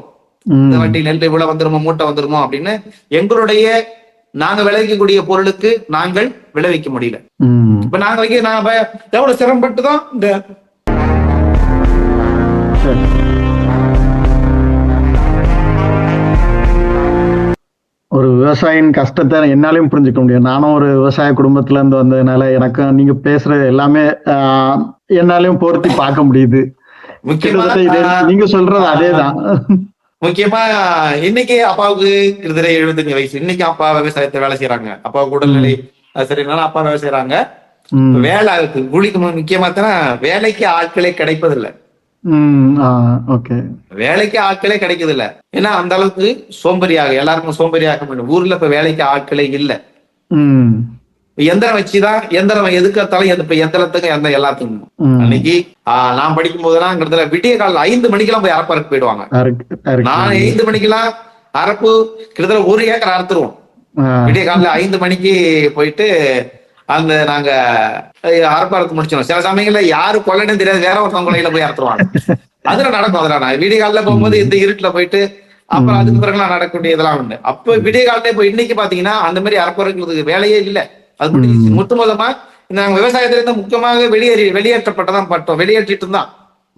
இந்த வாட்டி நெல் இவ்வளவு வந்துருமோ, மூட்டை வந்துருமோ அப்படின்னு எங்களுடைய நாங்க விளைவிக்கக்கூடிய பொருளுக்கு நாங்கள் விளைவிக்க முடியல. இப்ப நாங்க எவ்வளவு சிரமப்பட்டுதான் இந்த ஒரு விவசாயியின் கஷ்டத்தை என்னாலையும் புரிஞ்சுக்க முடியும். நானும் ஒரு விவசாய குடும்பத்துல இருந்து வந்ததுனால எனக்கு நீங்க பேசுறது எல்லாமே என்னாலையும் பொருத்தி பார்க்க முடியுது. நீங்க சொல்றது அதேதான். முக்கியமா இன்னைக்கு அப்பாவுக்கு கிட்டத்தட்ட 75 வயசு. இன்னைக்கு அப்பா விவசாயத்தை வேலை செய்யறாங்க. அப்பாவுக்கு உடல்நிலை சரினாலும் அப்பா வேலை செய்யறாங்க. வேலை கூலிக்கு முக்கியமா வேலைக்கு ஆட்களே கிடைப்பதில்லை. வேலைக்கு ஆட்களே கிடைக்குது இல்ல. ஏன்னா அந்த அளவுக்கு சோம்பேறியாக, எல்லாருக்கும் சோம்பேறியாக வேண்டும். ஊர்ல இப்ப வேலைக்கு ஆட்களே இல்ல. எந்திரம் வச்சுதான், எந்திரம் எதுக்கத்தாலும் எந்திரத்துக்கு எல்லாத்துக்கும். அன்னைக்கு நான் படிக்கும் போதெல்லாம் விடிய கால 5 மணிக்கெல்லாம் போய் அரப்பறக்கு போயிடுவாங்க. நான் 5 மணிக்கெல்லாம் அரப்பு கிட்டத்தட்ட 1 ஏக்கர் அறுத்துருவோம். விடிய காலைல 5 மணிக்கு போயிட்டு அந்த நாங்க அரப்பறத்து முடிச்சிடும். சில சமயங்கள்ல யாரு கொள்ளைன்னு தெரியாது, வேற ஒருத்தவங்க கொள்ளையில போய் அறுத்துருவாங்க. அதுல நடக்கும். அதெல்லாம் நான் விடிய காலில போகும்போது இந்த இருட்டுல போயிட்டு அப்புறம் அதுக்கு பிறகுலாம் நடக்கக்கூடிய இதெல்லாம் உண்டு. அப்ப விடிய காலத்துல இப்போ இன்னைக்கு பாத்தீங்கன்னா அந்த மாதிரி அரப்பறதுக்கு வேலையே இல்லை. அது முடிஞ்சிச்சு. மொத்தமா நாங்க விவசாயத்துல இருந்து முக்கியமாக வெளியேற்றப்பட்டதான் பட்டோம், வெளியேற்றிட்டு தான்.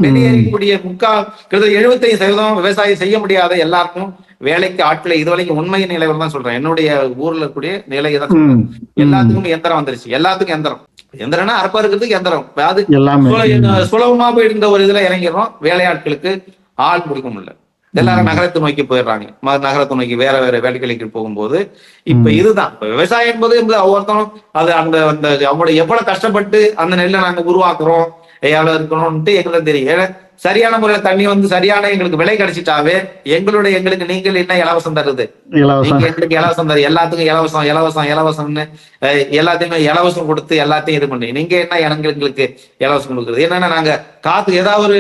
வெளியேறக்கூடிய கிட்டத்தட்ட 75% விவசாயம் செய்ய முடியாத எல்லாருக்கும் வேலைக்கு ஆட்களை இதுவரைக்கும் உண்மை நிலையில தான் சொல்றேன். என்னுடைய ஊர்ல இருக்கக்கூடிய நிலையை தான் சொல்றேன். எல்லாத்துக்கும் எந்திரம் வந்துருச்சு. எல்லாத்துக்கும் எந்திரம்னா அறுப்பா இருக்கிறதுக்கு எந்திரம். அது சுலபமா போயிருந்த ஒரு இதுல இறங்கிடுறோம். வேலையாட்களுக்கு ஆள் பிடிக்க முடியல. எல்லாரும் நகரத்தை நோக்கி போயிடுறாங்க. நகரத்தை நோக்கி வேற வேற வேலைகளுக்கு போகும்போது இப்ப இதுதான் விவசாயம் என்பது ஒவ்வொருத்தரும் அது அந்த அவங்களோட எவ்வளவு கஷ்டப்பட்டு அந்த நெல்லை நாங்க உருவாக்குறோம் எவ்வளவு இருக்கணும்ட்டு எங்களுக்கு தெரியும். சரியான முறையில தண்ணி சரியான எங்களுக்கு விலை கிடைச்சிட்டாவே எங்களுக்கு நீங்கள் என்ன இலவசம் தருது, நீங்க எங்களுக்கு இலவசம் தரு, எல்லாத்துக்கும் இலவசம்னு எல்லாத்தையுமே இலவசம் கொடுத்து எல்லாத்தையும் இது பண்ணி நீங்க என்ன எங்களுக்கு இலவசம் கொடுக்குறது. என்னன்னா நாங்க காத்து ஏதாவது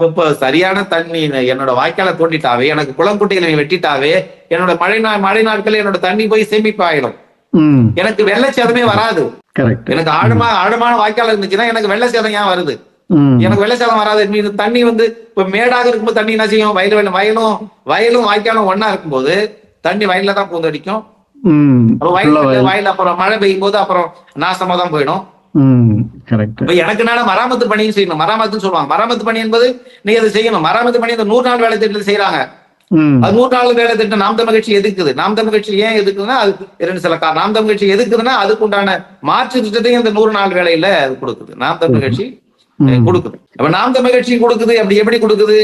ஒரு சரியான தண்ணி என்னோட வாய்க்கால தோண்டிட்டாவே, எனக்கு குளங்குட்டைகளை வெட்டிட்டாவே என்னோட மழை நாட்கள் என்னோட தண்ணி போய் சேமிப்பாயிடும். எனக்கு வெள்ளச்சேதமே வராது. எனக்கு ஆழமான வாய்க்கால இருந்துச்சுன்னா எனக்கு வெள்ளச்சேதம் ஏன் வருது? எனக்கு வெள்ளச்சேதம் வராது. தண்ணி இப்ப மேடாக இருக்கும்போது தண்ணி என்ன செய்யும்? வயலும் வாய்க்காலும் ஒன்னா இருக்கும்போது தண்ணி வயல்ல தான் பூந்து அடிக்கும். வயல் அப்புறம் மழை பெய்யும் போது அப்புறம் நாசமா தான் போயிடும். எனக்கு மராமத்து பணியும் செய்யணும். மராமத்துன்னு சொல்லுவாங்க. மராமத்து பணி என்பது நீங்க அதை செய்யணும். மராமத்து பணி இந்த 100 நாள் வேலை திட்டத்தில் செய்யறாங்க. அது 100 நாள் வேலை திட்டம் நாம் தமிழ் கட்சி எதுக்குது? நாம் தமிழ் கட்சி ஏன் எதுக்குதுன்னா அது இரண்டு சில காரணம். நாம் தமிழ் கட்சி எதுக்குதுன்னா அதுக்கு உண்டான மாற்று திட்டத்தையும் இந்த 100 நாள் வேலையில அது கொடுக்குது. நாம் தமிழ் கட்சி கொடுக்குது. அப்ப நாம் தமிழ் கட்சி கொடுக்குது. அப்படி எப்படி கொடுக்குது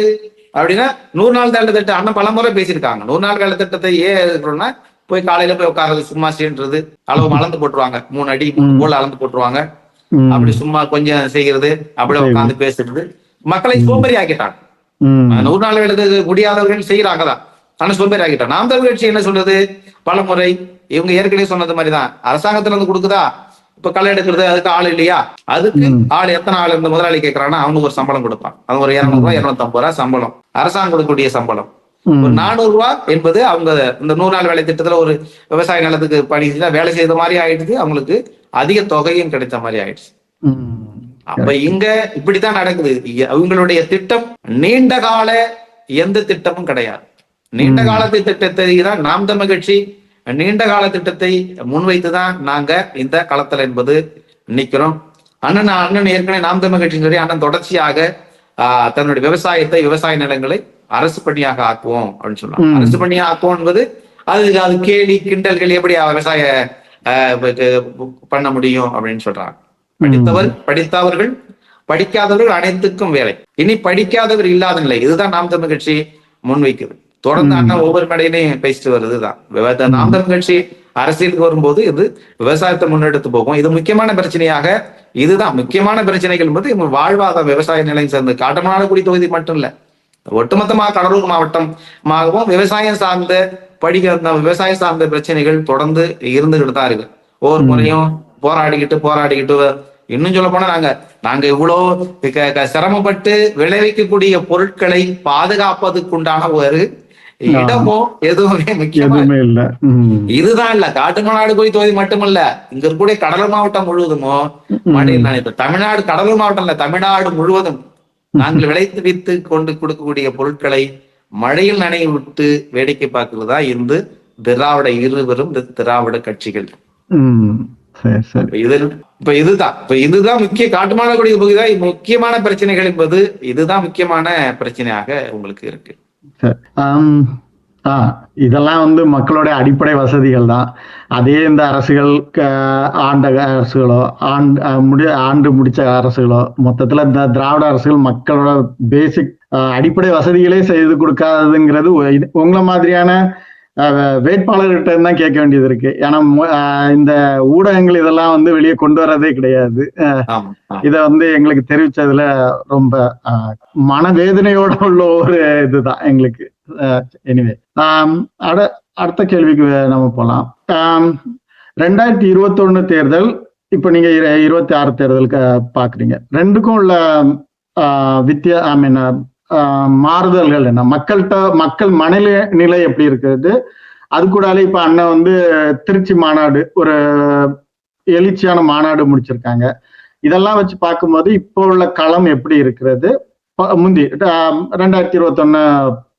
அப்படின்னா 100 நாள் வேலை திட்டம் அண்ணன் பலமுறை பேசியிருக்காங்க. 100 நாள் வேலை திட்டத்தை ஏன் இருக்கிறோம்னா போய் காலையில போய் உட்கார்றது சும்மா செய்யறது, அளவு அளந்து போட்டுருவாங்க, 3 அடி 3 போல அளந்து போட்டுருவாங்க. அப்படி சும்மா கொஞ்சம் செய்யறது, அப்படியே உட்காந்து பேசுறது மக்களை சோம்பேறி ஆக்கிட்டாங்க. 100 நாள் வேலை முடியாதவர்கள் செய்யறாங்கதான், ஆனா சோம்பேறி ஆக்கிட்டாங்க. நாம் தமிழ் கட்சி என்ன சொல்றது? பலமுறை இவங்க ஏற்கனவே சொன்னது மாதிரிதான் அரசாங்கத்துல இருந்து கொடுக்குதா, இப்ப களை எடுக்கிறது அதுக்கு ஆள் இல்லையா, அதுக்கு ஆள் எத்தனை ஆள் இருந்த முதலாளி கேட்கறான்னா அவனுக்கு ஒரு சம்பளம் கொடுப்பான். அது ஒரு 200 ரூபாய் 250 ரூபாய் சம்பளம், அரசாங்கம் கொடுக்கக்கூடிய சம்பளம். ஒரு 400 ரூபாய் என்பது அவங்க இந்த 100 நாள் வேலை திட்டத்துல ஒரு விவசாய நிலத்துக்கு பணி செஞ்சா வேலை செய்த மாதிரி ஆயிடுச்சு, அவங்களுக்கு அதிக தொகையும் கிடைச்ச மாதிரி ஆயிடுச்சு. அப்ப இங்க இப்படித்தான் நடக்குது. அவங்களுடைய திட்டம் நீண்ட கால எந்த திட்டமும் கிடையாது. நீண்ட காலத்து திட்டத்தை தான் நாம் தமிழ் கட்சி நீண்ட கால திட்டத்தை முன்வைத்துதான் நாங்க இந்த களத்துல என்பது நிக்கிறோம். அண்ணன் ஏற்கனவே நாம் தமிழ் கட்சின்னு சொல்லி அண்ணன் தொடர்ச்சியாக தன்னுடைய விவசாய நிலங்களை அரசு பணியாக ஆக்குவோம் அப்படின்னு சொல்லுவாங்க. அரசு பணியாக ஆக்குவோம் என்பது அது கேலி கிண்டல்கள் எப்படி விவசாய பண்ண முடியும் அப்படின்னு சொல்றாங்க. படித்தவர்கள் படிக்காதவர்கள் அனைத்துக்கும் வேலை. இனி படிக்காதவர் இல்லாத நிலை, இதுதான் நாம் தமிழ் கட்சி முன்வைக்குது. தொடர்ந்து அண்ணா ஒவ்வொரு மேடையிலையும் பேசிட்டு வருதுதான். நாம் தமிழ் கட்சி அரசியலுக்கு வரும்போது இது விவசாயத்தை முன்னெடுத்து போகும். இது முக்கியமான பிரச்சனையாக, இதுதான் முக்கியமான பிரச்சனைகள் என்பது வாழ்வாதார விவசாய நிலையம் சேர்ந்து காட்டமானகுடி தொகுதி மட்டும் இல்ல, ஒட்டுமொத்தமாக கடலூர் மாவட்டமாகவும் விவசாயம் சார்ந்த பிரச்சனைகள் தொடர்ந்து இருந்துகிட்டு தான் இருக்கு. ஒவ்வொரு முறையும் போராடிக்கிட்டு இன்னும் சொல்ல போனா நாங்க இவ்வளவு சிரமப்பட்டு விளைவிக்கக்கூடிய பொருட்களை பாதுகாப்பதுக்குண்டான ஒரு இடமோ எதுவுமே முக்கியமே இல்ல. இதுதான் இல்ல, காட்டுமன்னார்குடி தொகுதி மட்டுமல்ல, இங்க இருக்கக்கூடிய கடலூர் மாவட்டம் முழுவதுமோ தமிழ்நாடு கடலூர் மாவட்டம் இல்ல, தமிழ்நாடு முழுவதும் நாங்கள் விளைத்து வைத்து கொண்டு கொடுக்கக்கூடிய பொருட்களை மழையில் நனைய விட்டு வேடிக்கை பார்க்கிறதா இருந்து திராவிட கட்சிகள். இதுதான் முக்கிய காட்டுமன்னார்குடி பகுதிதான் முக்கியமான பிரச்சனைகள் என்பது இதுதான் முக்கியமான பிரச்சனையாக உங்களுக்கு இருக்கு. இதெல்லாம் மக்களுடைய அடிப்படை வசதிகள் தான். அதே இந்த அரசுகள் ஆண்ட அரசுகளோ ஆண்டு முடிச்ச அரசுகளோ மொத்தத்துல இந்த திராவிட அரசுகள் மக்களோட பேசிக் அடிப்படை வசதிகளே செய்து கொடுக்காதுங்கிறது உங்களை மாதிரியான வேட்பாளர்கிட்ட தான் கேட்க வேண்டியது இருக்கு. ஏன்னா இந்த ஊடகங்கள் இதெல்லாம் வெளியே கொண்டு வர்றதே கிடையாது. இத எங்களுக்கு தெரிவிச்சதுல ரொம்ப மனவேதனையோட உள்ள ஒரு இதுதான் எங்களுக்கு. எனிவே அடுத்த கேள்விக்கு நம்ம போலாம். 2021 தேர்தல், இப்ப நீங்க 26 தேர்தலுக்கு பாக்குறீங்க. ரெண்டுக்கும் உள்ள மாறுதல்கள் என்ன? மக்கள் மனநிலை எப்படி இருக்கிறது? அது கூடால இப்ப அண்ணன் திருச்சி மாநாடு ஒரு எழுச்சியான மாநாடு முடிச்சிருக்காங்க. இதெல்லாம் வச்சு பார்க்கும்போது இப்போ உள்ள களம் எப்படி இருக்கிறது முந்தி 2021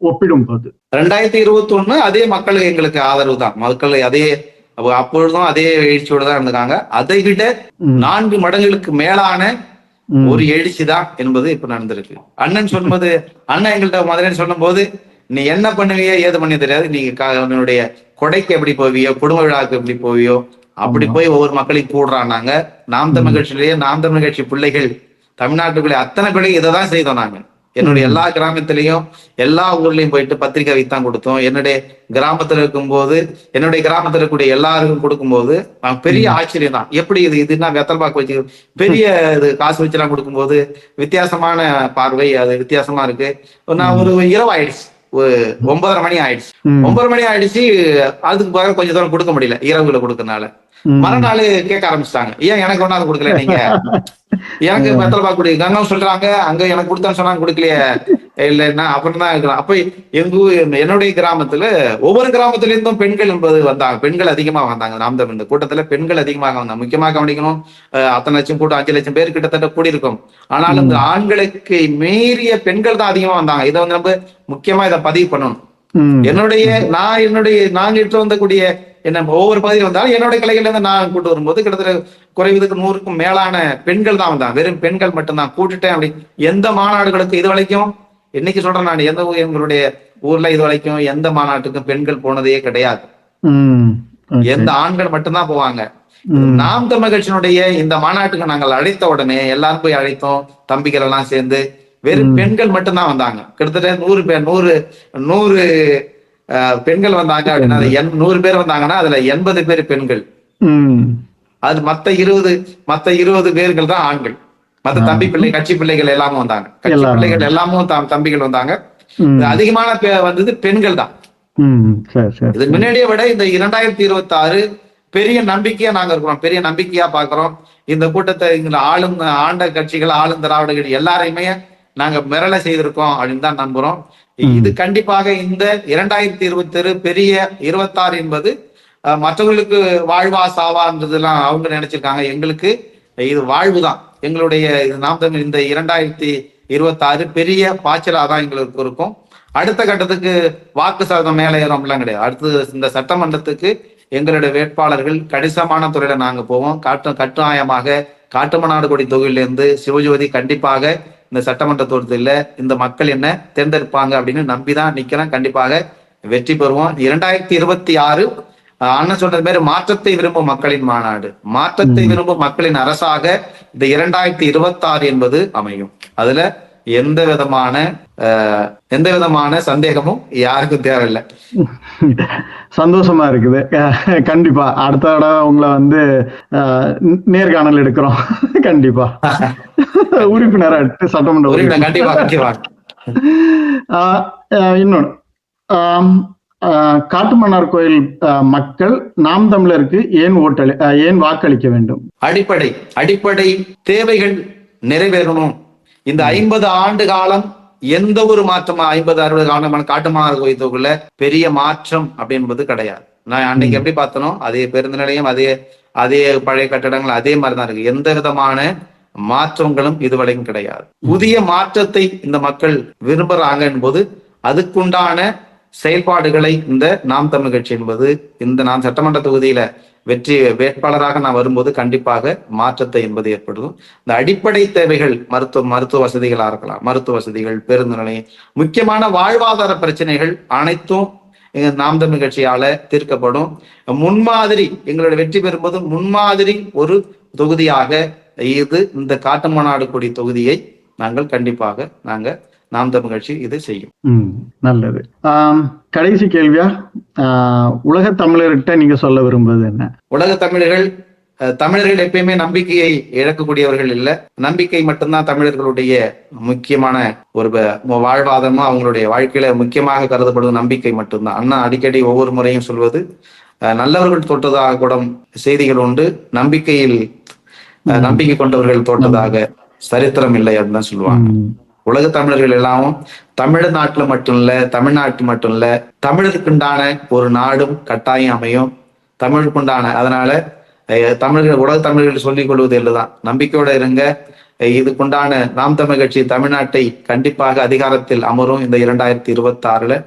ஒப்பிடும் போது? 2021 அதே மக்களுக்கு எங்களுக்கு ஆதரவு தான். மக்கள் அப்பொழுதும் அதே எழுச்சியோடு தான் இருந்திருக்காங்க. அதை விட 4 மடங்குகளுக்கு மேலான ஒரு எழுச்சி தான் என்பது இப்ப நடந்திருக்கு. அண்ணன் சொல்லும்போது, அண்ணன் எங்கள்கிட்ட முதல்ல சொல்லும் போது, நீ என்ன பண்ணுவியோ ஏது பண்ணி தெரியாது, நீங்க உன்னுடைய கொடைக்கு எப்படி போவியோ, குடும்ப விழாவுக்கு எப்படி போவியோ, அப்படி போய் ஒவ்வொரு மக்களையும் கூடுறாங்க. நாம் தமிழ் கட்சியிலேயே நாம் தமிழ் கட்சி பிள்ளைகள் தமிழ்நாட்டுக்குள்ளே அத்தனை பிள்ளைகள் இதை தான் செய்தோம். நாங்க என்னுடைய எல்லா கிராமத்திலையும் எல்லா ஊர்லயும் போயிட்டு பத்திரிகை வைத்தான் கொடுத்தோம். என்னுடைய கிராமத்துல இருக்கும்போது என்னுடைய கிராமத்துல இருக்கக்கூடிய எல்லாருக்கும் கொடுக்கும்போது பெரிய ஆச்சரியம் தான். எப்படி இதுனா வெத்தல் பாக்கு வச்சு பெரிய இது காசு வச்சுலாம் கொடுக்கும்போது வித்தியாசமான பார்வை, அது வித்தியாசமா இருக்கு. நான் ஒரு இரவு ஆயிடுச்சு, ஒரு 9:30 மணி ஆயிடுச்சு. 9:30 மணி ஆயிடுச்சு. அதுக்கு பிறகு கொஞ்சம் தூரம் கொடுக்க முடியல, இரவுல கொடுக்கறதுனால. மறுநாள் கேட்க ஆரம்பிச்சிட்டாங்க, ஏன் எனக்கு ஒன்னாவது கொடுக்கல, நீங்க எனக்கு வெத்தலை பாக்கு கொடுங்க சொல்றாங்க, அங்க எனக்கு கொடுத்தான்னு சொன்னாங்க, கொடுக்கலையே இல்லைன்னா அப்புறம் தான் இருக்கலாம். அப்ப என்னுடைய கிராமத்துல ஒவ்வொரு கிராமத்துல இருந்தும் பெண்கள் என்பது வந்தாங்க, பெண்கள் அதிகமா வந்தாங்க. நாம் தமிழ் இந்த கூட்டத்துல பெண்கள் அதிகமாக வந்தாங்க. முக்கியமாக கவனிக்கணும், அத்தனை லட்சம் கூட்டம் 5 லட்சம் பேர் கிட்டத்தட்ட கூடியிருக்கும். ஆனாலும் இந்த ஆண்களுக்கு மீறிய பெண்கள் தான் அதிகமா வந்தாங்க. இதை வந்து நம்ம முக்கியமா இதை பதிவு பண்ணணும். நாங்க இட்டு வந்தக்கூடிய என்ன ஒவ்வொரு பகுதியில் வந்தாலும் என்னுடைய கலைகள்ல இருந்து நான் கூட்டு வரும்போது கிட்டத்தட்ட குறைவதுக்கு 100க்கும் மேலான பெண்கள் தான் வந்தாங்க. வெறும் பெண்கள் மட்டும்தான் கூட்டுட்டேன். அப்படி எந்த மாநாடுகளுக்கு இது வரைக்கும் இன்னைக்கு சொல்றேன், நான் எங்களுடைய ஊர்ல இது வரைக்கும் எந்த மாநாட்டுக்கும் பெண்கள் போனதே கிடையாது. எந்த ஆண்கள் மட்டும்தான் போவாங்க. நாம் தமிழ் கட்சியினுடைய இந்த மாநாட்டுக்கு நாங்கள் அழைத்த உடனே எல்லாரும் போய் அழைத்தோம். தம்பிகள் எல்லாம் சேர்ந்து வெறும் பெண்கள் மட்டும்தான் வந்தாங்க. கிட்டத்தட்ட 100 பேர் 100 பெண்கள் வந்தாங்க அப்படின்னா 100 பேர் வந்தாங்கன்னா அதுல 80 பேர் பெண்கள். அது மத்த 20 பேர்கள் தான் ஆண்கள். மத்த தம்பி பிள்ளை கட்சி பிள்ளைகள் எல்லாமும் வந்தாங்க. கட்சி பிள்ளைகள் எல்லாமும் தம்பிகள் வந்தாங்க. அதிகமான வந்தது பெண்கள் தான். இது முன்னாடியே விட இந்த 2026 பெரிய நம்பிக்கையா நாங்க இருக்கிறோம், பெரிய நம்பிக்கையா பாக்குறோம். இந்த கூட்டத்தை ஆண்ட கட்சிகள், ஆளும் திராவிட கட்சி எல்லாரையுமே நாங்க மிரள செய்திருக்கோம் அப்படின்னு தான் நம்புறோம். இது கண்டிப்பாக இந்த 2026 பெரிய 26 என்பது மற்றவர்களுக்கு வாழ்வா சாவான்றதுலாம் அவங்க நினைச்சிருக்காங்க. எங்களுக்கு இது வாழ்வுதான். எங்களுடைய நாம் தமிழ் இந்த 2026 பெரிய பாய்ச்சலாதான் எங்களுக்கு இருக்கும். அடுத்த கட்டத்துக்கு வாக்கு சதவீதம் மேலே ஏறோம்லாம் கிடையாது. அடுத்து இந்த சட்டமன்றத்துக்கு எங்களுடைய வேட்பாளர்கள் கணிசமான துறையில நாங்க போவோம். கட்டாயமாக காட்டுமன்னார்குடி தொகுதியிலிருந்து சிவஜோதி கண்டிப்பாக இந்த சட்டமன்ற தொகுதியில இந்த மக்கள் என்ன தேர்ந்தெடுப்பாங்க அப்படின்னு நம்பிதான் நிக்கிறேன். கண்டிப்பாக வெற்றி பெறுவோம். 2026 அண்ணன் சொல்றது மாதிரி மாற்றத்தை விரும்பும் மக்களின் மாநாடு, மாற்றத்தை விரும்பும் மக்களின் அரசாக இந்த 2026 என்பது அமையும். அதுல எந்த விதமான சந்தேகமும் யாருக்கும் தேவையில்லை. சந்தோஷமா இருக்குது. கண்டிப்பா அடுத்த தடவை உங்களை வந்து நேர்காணல் எடுக்கிறோம். கண்டிப்பா உறுப்பினரா சட்டமன்ற உறுப்பினர். கண்டிப்பா. இன்னொன்னு, காட்டுமன்னார் கோயில் மக்கள் நாம் தமிழருக்கு ஏன் வாக்களிக்க வேண்டும்? அடிப்படை தேவைகள் நிறைவேறணும். இந்த 50 ஆண்டு காலம் எந்த ஒரு மாற்றமா 50-60 காலம் காட்டுமன்னார் கோயில் தொகுதியில பெரிய மாற்றம் அப்படின்பது கிடையாது. நான் அன்னைக்கு எப்படி பார்த்தனோ அதே பேருந்து நிலையம், அதே பழைய கட்டடங்கள் அதே மாதிரிதான் இருக்கு. எந்த விதமான மாற்றங்களும் இதுவரைக்கும் கிடையாது. புதிய மாற்றத்தை இந்த மக்கள் விரும்புறாங்க என்பது அதுக்குண்டான செயல்பாடுகளை இந்த நாம் தமிழ் கட்சி என்பது இந்த நான் சட்டமன்ற தொகுதியில வெற்றி வேட்பாளராக நான் வரும்போது கண்டிப்பாக மாற்றத்தை என்பது ஏற்படும். இந்த அடிப்படை தேவைகள் மருத்துவ வசதிகளா இருக்கலாம், மருத்துவ வசதிகள், பேருந்து நிலையம், முக்கியமான வாழ்வாதார பிரச்சனைகள் அனைத்தும் நாம் தமிழ் கட்சியால தீர்க்கப்படும். முன்மாதிரி எங்களுடைய வெற்றி பெறும்போது முன்மாதிரி ஒரு தொகுதியாக இது இந்த காட்டுமன்னார்குடி தொகுதியை நாங்கள் கண்டிப்பாக நாம் தமிழ் கட்சி இது செய்யும். நல்லது. கடைசி கேள்வியா, உலக தமிழர்கிட்ட நீங்க சொல்ல விரும்புவது என்ன? உலக தமிழர்கள் எப்பயுமே நம்பிக்கையை இழக்கக்கூடியவர்கள் இல்லை. நம்பிக்கை மட்டும்தான் தமிழர்களுடைய முக்கியமான ஒரு வாழ்வாதாரமா, அவங்களுடைய வாழ்க்கையில முக்கியமாக கருதப்படுவது நம்பிக்கை மட்டும்தான். அண்ணா அடிக்கடி ஒவ்வொரு முறையும் சொல்வது, நல்லவர்கள் தோற்றதாக கூட செய்திகள் உண்டு, நம்பிக்கை கொண்டவர்கள் தோற்றதாக சரித்திரம் இல்லை அப்படின்னு சொல்லுவாங்க. உலக தமிழர்கள் எல்லாமும் தமிழ்நாட்டுல மட்டும் இல்ல, தமிழ்நாட்டு மட்டும் இல்ல, தமிழருக்குண்டான ஒரு நாடும் கட்டாயம் அமையும். தமிழுக்குண்டான அதனால உலக தமிழர்கள் சொல்லிக் கொள்வது இல்லைதான், நம்பிக்கையோட இருங்க. இதுக்குண்டான நாம் தமிழ் கட்சி தமிழ்நாட்டை கண்டிப்பாக அதிகாரத்தில் அமரும் இந்த 2026